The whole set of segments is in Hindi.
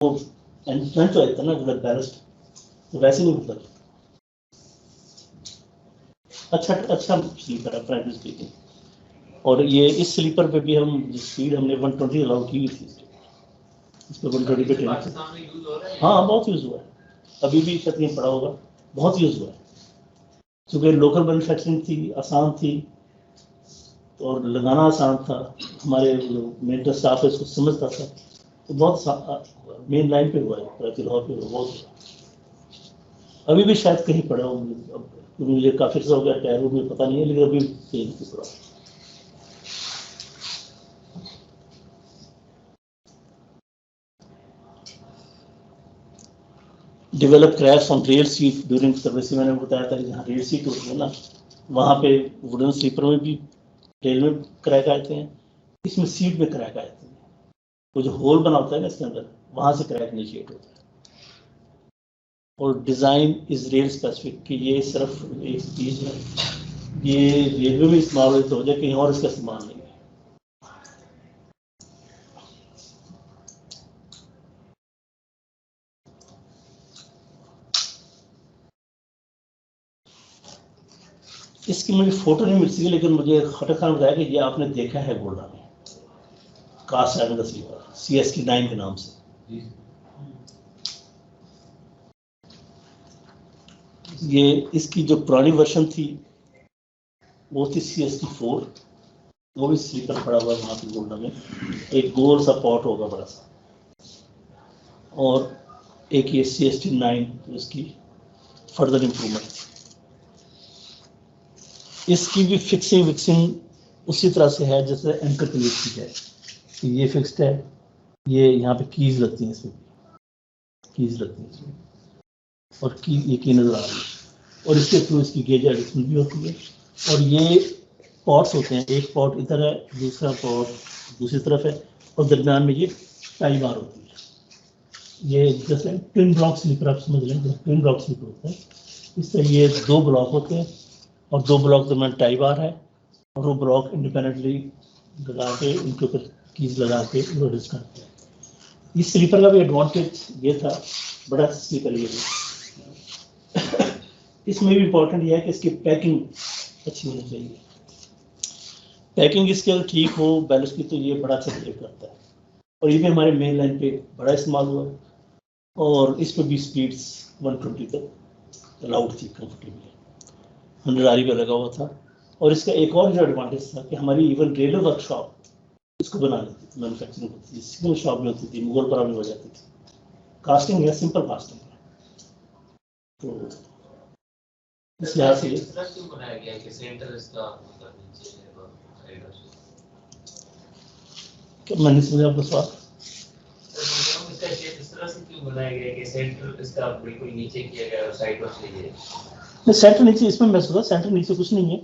वो एंट्रेंस हो जाता है ना मतलब बैलेस्ट, तो वैसे नहीं होता। अच्छा स्लीपर है फ्रेंकली स्पीकिंग। और ये इस स्लीपर पे भी हम स्पीड हमने 120 अलाउ की हुई थी, इस पर 120 पे ट्रेन। हाँ बहुत यूज़ हुआ है, अभी भी छत में पड़ा होगा, बहुत यूज़ हुआ है क्योंकि लोकल मैन्युफैक्चरिंग थी, आसान थी और लगाना आसान था। हमारे मेंटेनेंस स्टाफ इसको समझता था, तो बहुत मेन लाइन पे हुआ है, लाहौर पे बहुत हुआ। अभी भी शायद कहीं पड़ा हो, मुझे काफ़ी अर्सा हो गया टायर मुझे पता नहीं है, लेकिन अभी चेंज की पड़ा। Develop cracks on rail seat during service, मैंने बताया था कि जहाँ रेल सीट होती है ना, वहाँ पे वुडन स्लीपर में भी रेल में क्रैक आते हैं, इसमें सीट में क्रैक आते हैं। वो जो होल बना होता है ना इसके अंदर, वहाँ से क्रैक इनिशिएट होता है। और डिज़ाइन इज रेल स्पेसिफिक, कि ये सिर्फ एक चीज़ है, ये रेलवे में इस्तेमाल हो जाए, कहीं और इसका इस्तेमाल नहीं है। इसकी मुझे फोटो नहीं मिल सकी, लेकिन मुझे खटर खान बताया कि ये आपने देखा है गोल्डा में, कास्ट आयरन का स्लीपर CST9 के नाम से। ये इसकी जो पुरानी वर्जन थी वो थी CST4, वो भी स्लीपर पड़ा हुआ वहाँ पे गोल्डा में, एक गोल सा पॉट होगा बड़ा सा, और एक ये CST9 इसकी फर्दर इम्प्रूवमेंट थी। इसकी भी फिक्सिंग विक्सिंग उसी तरह से है जैसे एंकर प्लेट की है, ये फिक्स्ड है, ये यहाँ पे कीज लगती हैं, इसमें कीज लगती हैं इसमें, और ये की नज़र आ रही है, और इसके थ्रू इसकी गेज एडजस्टमेंट भी होती है। और ये पॉट्स होते हैं, एक पॉट इधर है, दूसरा पॉट दूसरी तरफ है, और दरम्यान में ये टाई बार होती है। ये जैसे ट्विन ब्लॉक स्लीपर आप समझ लें, ट्विन ब्लॉक स्लीपर होता है, इस तरह ये 2 ब्लॉक होते हैं और 2 ब्लॉक दरम्यान टाई बार है, और वो ब्लॉक इंडिपेंडेंटली लगा के इनके ऊपर कीज लगा के एडजस्ट करते हैं। इस स्लीपर का भी एडवांटेज ये था, बड़ा स्लीपर ये भी इसमें भी इम्पोर्टेंट ये है कि इसकी पैकिंग अच्छी होनी चाहिए। पैकिंग इसकी अगर ठीक हो बैलेंस की, तो ये बड़ा अच्छा बिहेव करता है। और ये भी हमारे मेन लाइन पे बड़ा इस्तेमाल हुआ है, और इस पर भी स्पीड्स 120 तक अलाउड थी कंफर्टेबली, 100 RE पे लगा हुआ था। और इसका एक और जो एडवांटेज था कि हमारी इवन रेलवे वर्कशॉप इसको बना लेती थी, मैनुफैक्चरिंग होती थी, सिंगल शॉप में होती थी, मुगलपरा में हो जाती थी। कास्टिंग है, सिंपल कास्टिंग है, तो इस लिहाज से बनाया गया कि सेंटर इसका मैंने समझा आपका सवाल। इस तरह से क्यों बनाया गया कि सेंटर इसका बिल्कुल नीचे किया गया और साइड पर चाहिए? नहीं, सेंटर नीचे, इसमें मैं सोचा सेंटर नीचे कुछ नहीं है,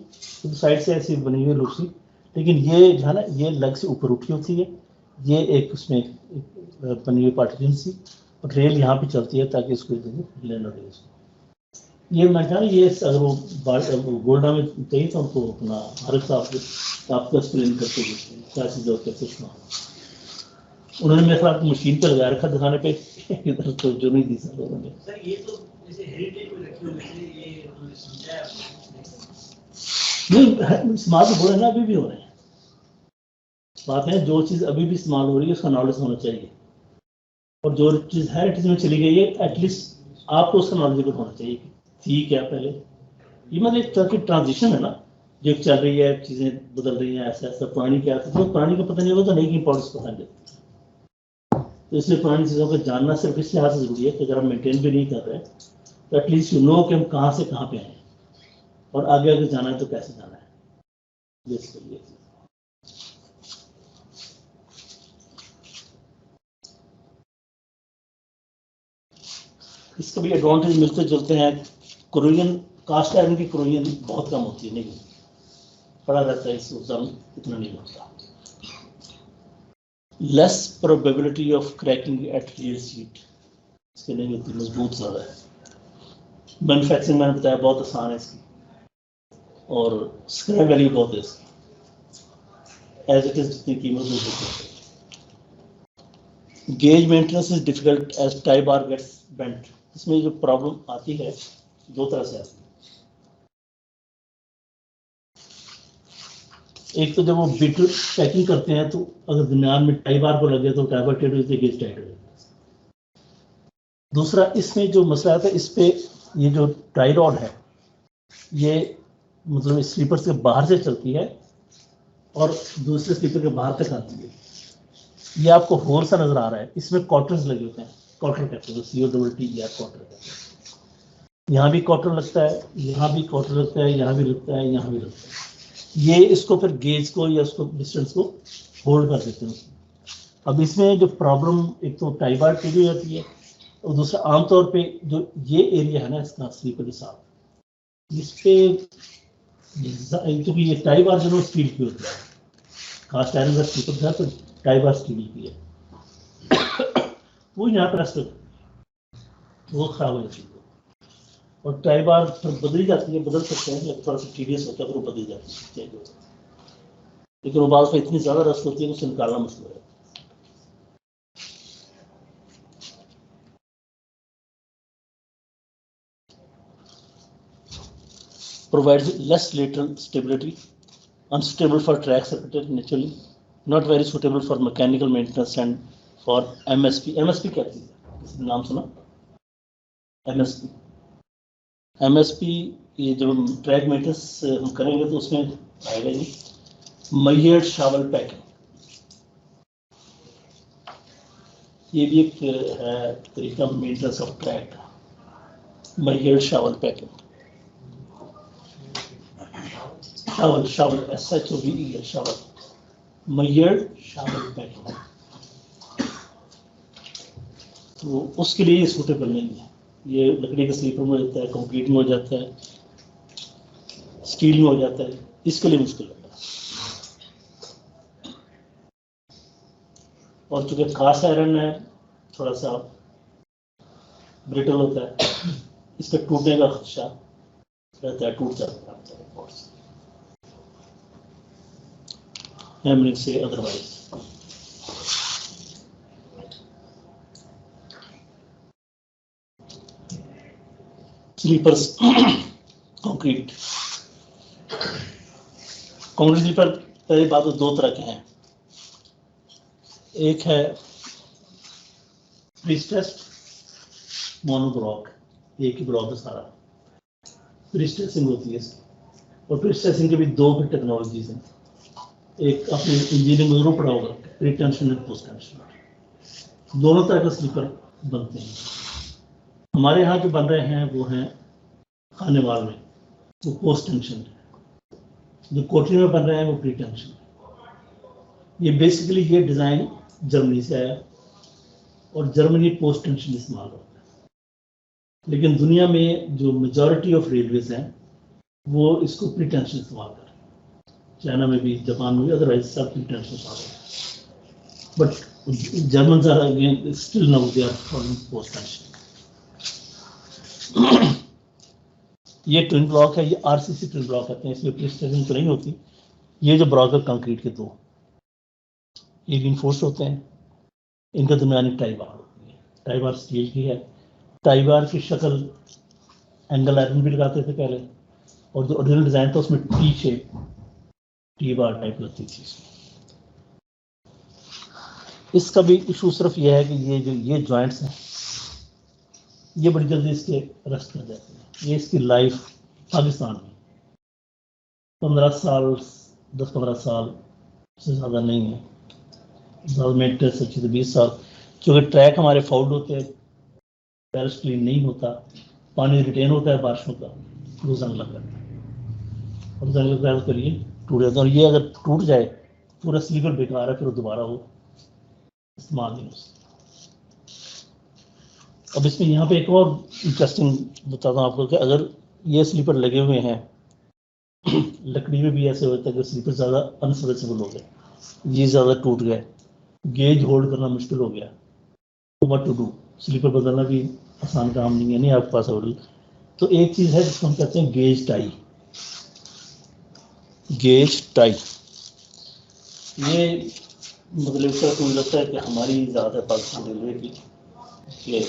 तो साइड से ऐसी बनी हुई लुक सी, लेकिन ये जो है ना, ये लग से ऊपर उठी होती है, ये एक उसमें बनी हुई पार्टीशन सी, और रेल यहाँ पे चलती है ताकि इसको लेना दे इसको। ये मैं कहा ये अगर वो गोल्डा में चाहिए तो हमको अपना हर साहब आपको एक्सप्लेन करके क्या चीज़ होती है कुछ ना, उन्होंने मेरे ख्याल मशीन पर लगा रखा दिखाने पे, इधर तो जो नहीं दी सर उन्होंने। सर ये तो जैसे हेरिटेज में रखी हुई है, ये समझाया नहीं, इस्तेमाल तो हो रहे हैं ना, अभी भी हो रहे हैं। बात है जो चीज़ अभी भी इस्तेमाल हो रही है उसका नॉलेज होना चाहिए, और जो चीज़ हेरिटेज में चली गई है एटलीस्ट आपको उसका नॉलेज होना चाहिए थी क्या पहले। ये मतलब एक तरह की ट्रांजिशन है ना, जो चल रही है, चीज़ें बदल रही हैं, ऐसा ऐसा पुरानी क्या था, तो पुरानी का पता नहीं होगा तो नई की इंपॉर्टेंस पता नहीं लगती। तो इसलिए पुरानी चीज़ों को जानना सिर्फ इस लिहाज से ज़रूरी है कि अगर हम मेंटेन भी नहीं कर रहे तो एटलीस्ट यू नो कि हम कहाँ से कहाँ पे आए हैं, और आगे अगर जाना है तो कैसे जाना है। ये इसका भी एडवांटेज मिलते जुलते हैं। कोरोजन, कास्ट आयरन की कोरोजन बहुत कम होती है, नहीं पड़ा रहता है, इसको इतना नहीं होता। Less probability of cracking at real seat, इसके नहीं होती, मजबूत ज़्यादा है। मैन्युफैक्चरिंग मैंने बताया बहुत आसान है इसकी, और स्क्रैप वैल्यू बहुत है इसकी, एज इट इज जितनी कीमत हो सकती है। Gauge maintenance is difficult as tie bar gets bent. इसमें जो प्रॉब्लम आती है दो तरह से आती है। एक तो जब वो बिट पैकिंग करते हैं तो अगर दरमियान में टाई बार को लगे तो टाई बार टेढ़ हो जाती है, गेज टाइट हो जाती है। दूसरा इसमें जो मसला आता है, इस पे ये जो टाई रॉड है ये मतलब स्लीपर से बाहर से चलती है और दूसरे स्लीपर के बाहर तक आती है। ये आपको होल सा नजर आ रहा है, इसमें कॉटर्स लगे होते हैं, कॉटर कहते हैं, COTTER कॉटर कहते हैं। यहाँ भी कॉटर लगता है, यहाँ भी कॉटर लगता है, यहाँ भी लगता है, यहाँ भी लगता है। ये इसको फिर गेज को या उसको डिस्टेंस को होल्ड कर देते हैं। अब इसमें जो प्रॉब्लम, एक तो टाई बार टेढ़ी हो जाती है और दूसरा आमतौर पे जो ये एरिया है ना इसका स्लीपर के साथ, इस पे क्योंकि ये टाई बार जो स्टील की होती है, कास्ट आयरन का स्लीपर था तो टाई बार स्टील की है, वो यहाँ पर रेस्ट वो खराब हो जाती है और टाई बार बदली जाती है, बदल सकते हैं, थोड़ा सा टीडियस होता है पर वो बदल जाती है, चेंज होता है। लेकिन वो बाद में इतनी ज्यादा रस्ट होती है कि उसे निकालना मुश्किल है। Provides less lateral stability, unstable for track circuited naturally, not very suitable for mechanical maintenance and for MSP. MSP क्या चीज़ है? किसी नाम सुना? MSP. MSP ये जब ट्रैक मेंटेनेंस हम करेंगे तो उसमें आएगा ये मयर्ड शावल पैकिंग। ये भी एक है तरीका मेंटेनेंस ऑफ ट्रैक का, मयर्ड shovel packing. Shovel SHOVEL shovel, मयर्ड shovel packing, तो उसके लिए ये सूटेबल नहीं है। ये लकड़ी के स्लीपर में हो जाता है, कंक्रीट में हो जाता है, स्टील में हो जाता है, इसके लिए मुश्किल होता है। और चूंकि कास्ट आयरन है थोड़ा सा ब्रिटल होता है, इसका टूटने का खदशा रहता है, टूट जाता है हैमरिंग से अदरवाइज। स्लीपर्स कंक्रीट स्लीपर पहली बात तो दो तरह के हैं, एक है प्रीस्ट्रेस्ड मोनोब्लॉक, एक ही ब्लॉक है सारा, प्रीस्ट्रेसिंग होती है और प्रीस्ट्रेसिंग के भी दो टेक्नोलॉजीज हैं। एक अपने इंजीनियरिंग में जरूर पढ़ा होगा, pre tension and post tension, दोनों तरह के स्लीपर बनते हैं। हमारे यहाँ जो बन रहे हैं वो हैं खानेवाल में, वो पोस्ट टेंशन है, जो कोटरी में बन रहे हैं वो प्री टेंशन है। ये बेसिकली ये डिज़ाइन जर्मनी से आया और जर्मनी पोस्ट टेंशन इस्तेमाल होता है, लेकिन दुनिया में जो मेजॉरिटी ऑफ रेलवेज हैं वो इसको प्री टेंशन इस्तेमाल कर रहे हैं, चाइना में भी, जापान में भी, अदरवाइज सब प्री टेंशन इस्तेमाल कर रहे हैं। But German are again still now they are following post tension. ये ट्विन ब्लॉक है, ये RCC ट्विन ब्लॉक कहते हैं, इसमें प्रीस्ट्रेसिंग तो नहीं होती। ये जो ब्लॉक है कंक्रीट के दो, ये रिइंफोर्स होते हैं, इनके दरमियान टाई बार होती है, टाई बार स्टील की है। टाई बार की शक्ल एंगल आयरन भी लगाते थे पहले, और जो ओरिजिनल डिजाइन था उसमें T shape, T bar type लगती थी। इसका भी इशू सिर्फ ये है कि ये जो ये जॉइंट्स हैं ये बड़ी जल्दी इसके रस्ट कर जाते हैं। ये इसकी लाइफ पाकिस्तान में 15 साल, 10-15 साल से ज़्यादा नहीं है, ज़्यादा मेंटेनेंस अच्छी तो 20 साल। क्योंकि ट्रैक हमारे फाउल्ड होते हैं, पैलेस क्लीन नहीं होता, पानी रिटेन होता है बारिशों का, वो जंग लग जाता है और जंग लगता है उसके लिए टूट जाता है। और ये अगर टूट जाए पूरा स्लीपर बेकार है, फिर दोबारा वो इस्तेमाल नहीं हो सकता। अब इसमें यहाँ पे एक और इंटरेस्टिंग बताता हूँ आपको कि अगर ये स्लीपर लगे हुए हैं लकड़ी में भी ऐसे होता है कि स्लीपर ज़्यादा अनसर्विसेबल हो गए, ये ज़्यादा टूट गए, गेज होल्ड करना मुश्किल हो गया, तो व्हाट टू डू। स्लीपर बदलना भी आसान काम नहीं है, नहीं आपके पास अवेलेबल। तो एक चीज़ है जिसको हम कहते हैं गेज टाई। गेज टाई ये मतलब इसका तो मुझे लगता है कि हमारी ज़्यादा पाकिस्तान रेलवे की कि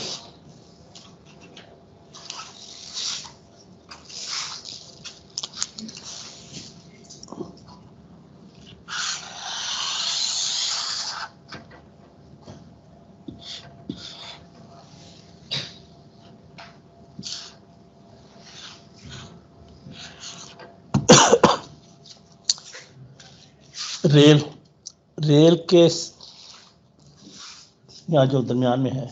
रेल के यहाँ जो दरमियान में है,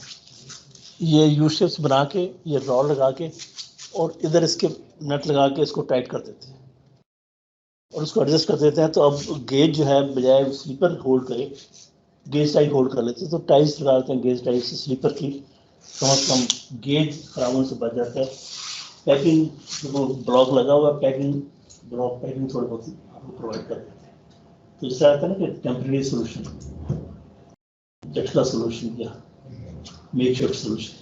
ये यू शेप्स बना के, ये रॉड लगा के और इधर इसके नट लगा के इसको टाइट कर देते हैं और उसको एडजस्ट कर देते हैं। तो अब गेज जो है बजाय स्लीपर होल्ड करे, गेज टाइट होल्ड कर लेते हैं। तो टाइल्स लगा देते हैं गेज टाइट से, स्लीपर की कम से कम गेज खराब होने से बच जाता है। पैकिंग जो ब्लॉक लगा हुआ है, पैकिंग ब्लॉक पैकिंग थोड़ी बहुत आपको प्रोवाइड कर देते हैं। तो इससे आता है ना कि टेम्प्रेरी सोल्यूशन, झटका सोल्यूशन या मेक श्योर सोल्यूशन।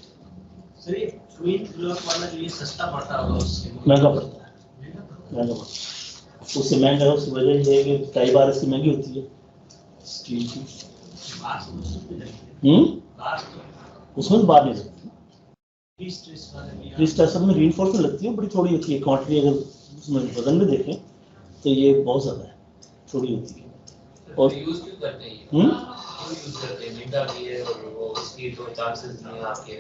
सर ये ट्विन ब्लॉक वाला जो ये सस्ता पड़ता होगा उससे महंगा पड़ता है, महंगा पड़ता है। उससे महंगा है, उसकी वजह ये है कि कई बार इसकी महंगी होती है स्टील की। उसमें तो बात नहीं सकती, स्ट्रेसर में रीइंफोर्समेंट लगती है, बड़ी थोड़ी होती है क्वांटिटी। अगर उसमें वजन में देखें तो ये बहुत ज़्यादा है, थोड़ी होती है। और यूज क्यों करते हैं यूज करते हैं महंगा भी है और वो उसकी तो चांसेस नहीं है आपके।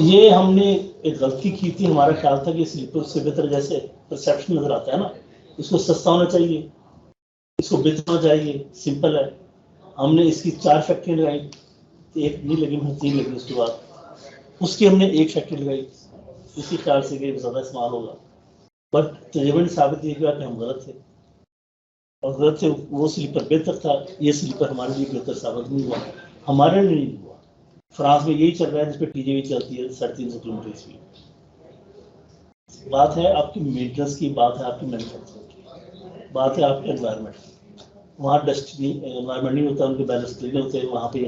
ये हमने एक गलती की थी, हमारा ख्याल था कि स्लीपर से बेहतर जैसे परसेप्शन नजर आता है ना, इसको सस्ता होना चाहिए, इसको बेहतर होना चाहिए, सिंपल है। हमने इसकी 4 फैक्ट्री लगाई, एक नहीं लगी, मैं 3 लगी। उसके बाद उसकी हमने 1 फैक्ट्री लगाई इसी ख्याल से कि ज़्यादा इस्तेमाल होगा, बट तजर्बे ने साबित किया कि हम गलत थे और गलत थे। वो स्लीपर बेहतर था, ये स्लीपर हमारे लिए बेहतर साबित नहीं हुआ, हमारे लिए नहीं हुआ। फ्रांस में यही चल रहा है जिस पर टीजेवी चलती है 350 किलोमीटर स्पीड। बात है आपकी मेंटेनेंस की, बात है आपकी मैन्युफैक्चरिंग की, बात है आपके एनवायरनमेंट की। वहाँ डस्ट एनवायरनमेंट नहीं होता, उनके बैलेंस क्लीन होते हैं, वहाँ पे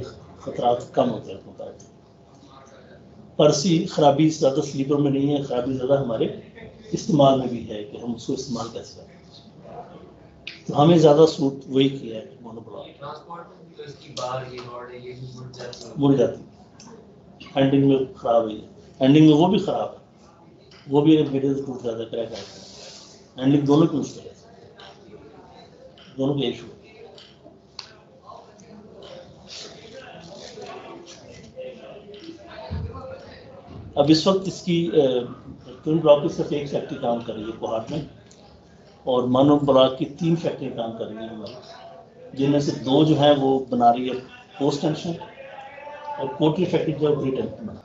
खतरात कम होते हैं मुताबिक। परसी खराबी ज़्यादा स्लीपर में नहीं है, खराबी ज़्यादा हमारे इस्तेमाल में भी है कि हम उसको इस्तेमाल कैसे करें। तो हमें ज़्यादा सूट वही किया है मोनोब्लॉक। मुड़ जाती हैंडिंग में खराब है, हैंडिंग में वो भी खराब है, वो भी वीडियो टूट जाता है, क्रैक आता है। हैंडलिंग दोनों की मुश्किल है, दोनों के इशू। अब इस वक्त इसकी ट्विन ब्लॉक की सिर्फ 1 फैक्ट्री काम कर रही है कोहाट में, और मोनो ब्लॉक की 3 फैक्ट्री काम कर रही है हमारी, जिनमें से 2 जो है वो बना रही है पोस्ट टेंशन, और कोटरी फैक्ट्री जो प्री टेंशन बना।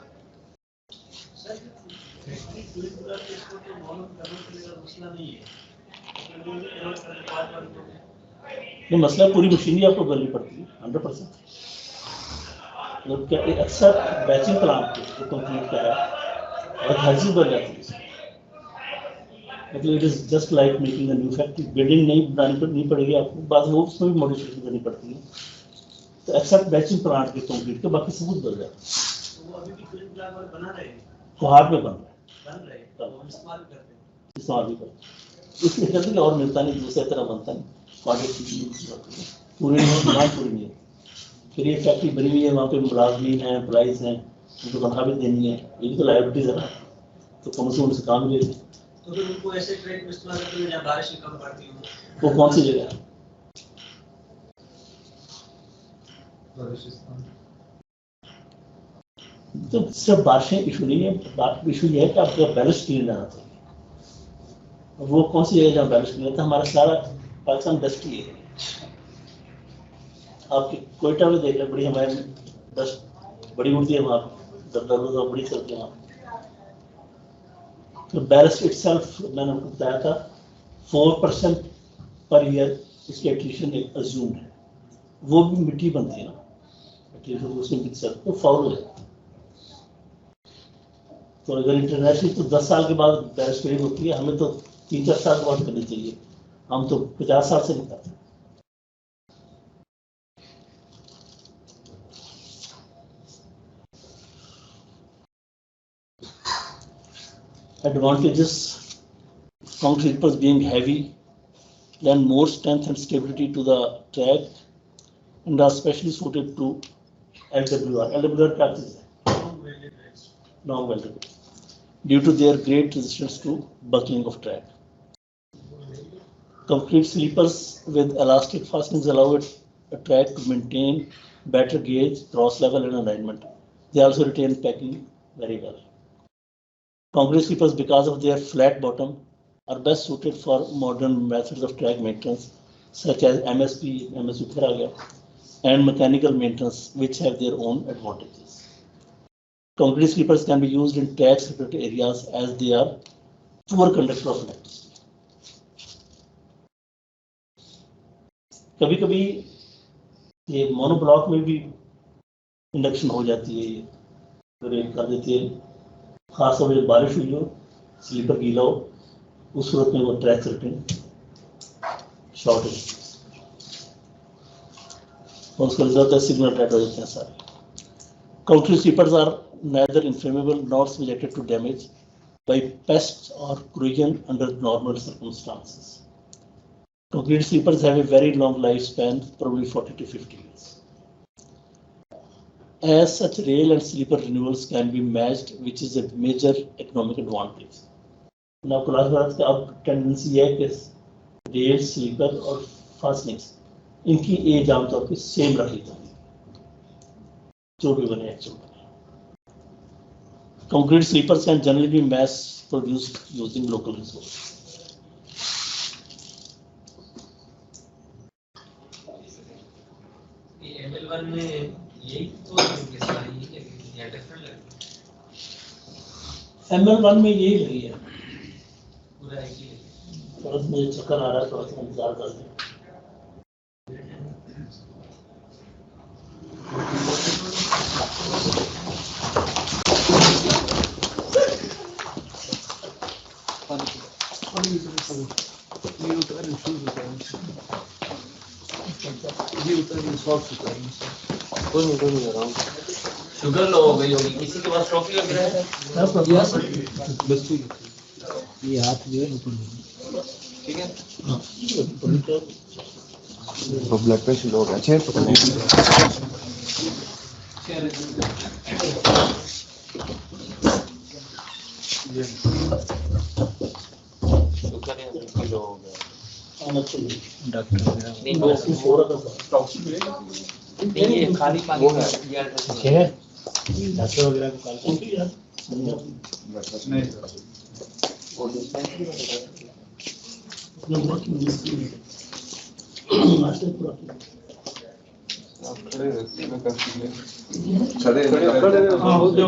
नहीं, मसला पूरी मशीनरी आपको करनी पड़ती है 100%। मतलब क्या अक्सर बैचिंग प्लांट जो कंप्लीट कर रहा है और हर चीज बन जाती है। मतलब it is just like making a new factory. Building नहीं पड़ेगी आपको, बाद में उसमें भी मॉडिफिकेशन करनी पड़ती है। तो एक्सेप्ट बैचिंग प्लांट के कंप्लीट के बाकी सबूत बन जाते हैं। कोहाट में बन रहा है, इस्तेमाल भी करते हैं, इसलिए कहते हैं और मिलता नहीं, दूसरे तरह बनता नहीं, पूरी डिमांड पूरी नहीं है। फिर ये फैक्ट्री बनी हुई है, वहाँ पे मुलाजमीन हैं, एम्प्लॉइज हैं, उनको तनख्वाह भी देनी है, ये भी तो लायबिलिटीज है ना, तो कम से उनसे काम ले लें। तो फिर उनको ऐसे ट्रेड में इस्तेमाल करते हैं जहाँ बारिश कम पड़ती हो, वो कौन सी जगह है? तो सिर्फ बारिशें इशू नहीं है, इशू ये है कि आपका बैलेंस क्लीन रहना चाहिए। वो कौन सी जगह जहाँ बैलेंस क्लीन रहता है? हमारा सारा पाकिस्तान डस्टी है। आपके कोयटा में देख लें, बड़ी हमारे डस्ट बड़ी उड़ती है वहाँ पर, दबदबा बड़ी चलती है वहाँ। तो बैलेंस इटसेल्फ मैंने आपको बताया था 4% पर ईयर इसकी एट्रीशन एक अज्यूम है, वो भी मिट्टी बनती है ना, उसमें तो फाउल हो जाता है। तो अगर इंटरनेशनल तो 10 साल के बाद बैलेंस क्लीन होती है, हमें तो 3-4 साल बाद करनी चाहिए, हम तो 50 साल से नहीं करते। Advantages: concrete pipes being heavy, lend more strength and stability to the track, and are specially suited to LWR. LWR क्या चीज है? Long welded due to their great resistance to buckling of track. Complete sleepers with elastic fastenings allow a track to maintain better gauge, cross level and alignment. They also retain packing very well. Concrete sleepers, because of their flat bottom, are best suited for modern methods of track maintenance such as MSP and mechanical maintenance, which have their own advantages. Concrete sleepers can be used in track separate areas as they are poor conductor of electricity. कभी कभी ये मोनोब्लॉक में भी इंडक्शन हो जाती है, ये कर देती है, खासतौर पर जब बारिश हुई हो, स्लीपर गीला हो, उस सूरत में वो ट्रैक सर्किट शॉर्ट है और उसका रिजल्ट है सिग्नल डेड हो जाते हैं सारे. Concrete sleepers are neither inflammable nor subjected to damage by pests or corrosion under normal circumstances. Concrete sleepers have a very long lifespan, probably 40 to 50 years. As such, rail and sleeper renewals can be matched, which is a major economic advantage. Now, class बात का अब टेंडेंसी है कि रेल, स्लीपर और फास्टनिंग्स इनकी एज आमतौर पर सेम रखी जाती है, जो भी बने एक्चुअल बने. Concrete sleepers can generally be mass produced using local resources. ML1 में यही तो सारी है या डिफरेंट है? ML1 में यही लगी है. पूरा एक ही है. थोड़ा मुझे चक्कर आ रहा है, थोड़ा सा इंतजार कर लें. शुगर लो हो गई होगी, किसी के पास ट्रॉफी वगैरह है? बस ठीक है, ये हाथ जो है ऊपर ठीक है. वो ब्लड प्रेशर लो हो गया, चेयर पकड़ लीजिए. शुगर है किलो हो गया. डॉक्टर नहीं वो नहीं, ये खाली पानी वो है. है डॉक्टर वगैरह को कॉल नहीं वो डिस्पेंसरी खड़े रहते हैं काफी देर. हाँ हो गया.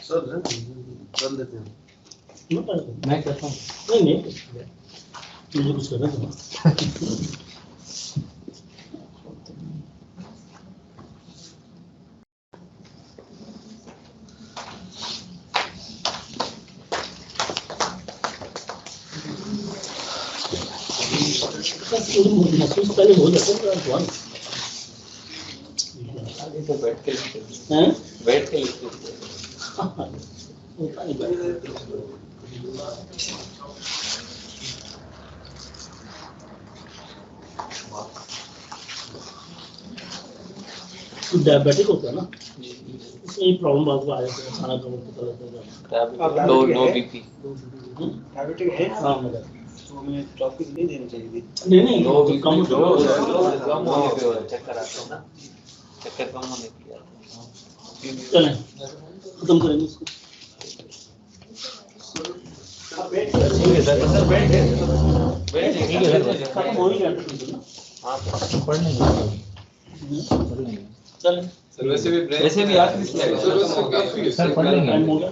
सर कर लेते हैं. मैं करता हूँ. नहीं मुझे कुछ करना था. महसूस पहले हो जाता है तो बैठ के लिखते हैं. बैठ के लिखते डायबिटिक होता है ना, इसमें प्रॉब्लम बात को आ जाती है, खाना कम पता लगता है. लो बीपी डायबिटिक है. हाँ मेरा तो हमें टॉपिक नहीं देनी चाहिए थी. नहीं लो बीपी कम कम होने पे हो चक्कर आता है ना, चक्कर कम होने पे आता है. चलें खत्म करेंगे इसको. ठीक है सर, बैठ गए खत्म हो ही गया था ना. हाँ पढ़ लेंगे. चलें सर वैसे भी आखिरी स्लाइड सर पढ़ लेंगे. टाइम होगा.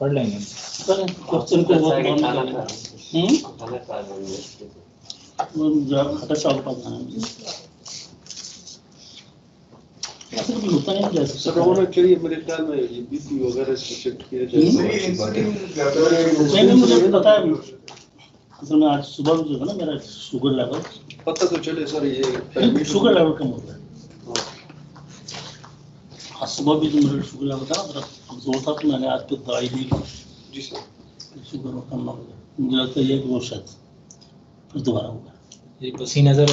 पढ़ लेंगे. चलें क्वेश्चन को बहुत मान खाना लें. खा वो जब खटा चावल पास आना है ऐसे भी होता नहीं जैसे सर होना चाहिए मेरे ख्याल में. ये बीपी वगैरह से चेक किया जाए. नहीं मुझे पता है. असल में आज सुबह जो है ना मेरा शुगर लेवल पता तो चले सर. ये शुगर लेवल कम हो गया. आज सुबह भी जो मेरा शुगर लेवल था ना, मेरा कमजोर था, तो मैंने आज तो दवाई ली, जी सर। शुगर वो कम हो गया। मुझे लगता है कि वो शायद फिर दोबारा होगा। ये पसीना सर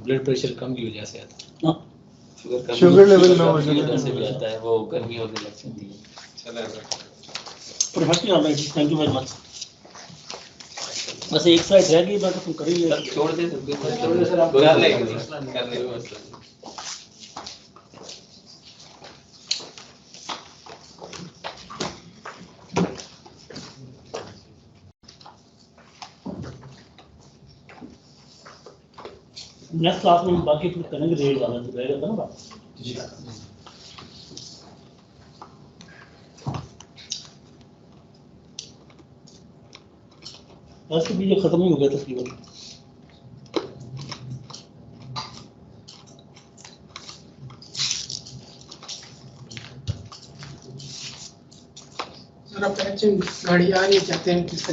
ब्लड प्रेशर कम की वजह से आता है। हाँ, शुगर लेवल लो हो की वजह से जाता भी है। आता है, वो गर्मी होने लग जाती है। चला sir. Perfectly alright, thank you very much. बस एक साइड रह गई, बाकी तुम कर ही ले। सर छोड़ दे सकते हैं, छोड़ दे सर, आप कर लेंगे, कर लेंगे। नेक्स्ट क्लास में बाकी फिर करेंगे, रेट वाला जो रहेगा था ना बात। वैसे भी ये खत्म ही हो गया तकरीबन। सर आप गाड़ी आ रही है, कहते हैं किस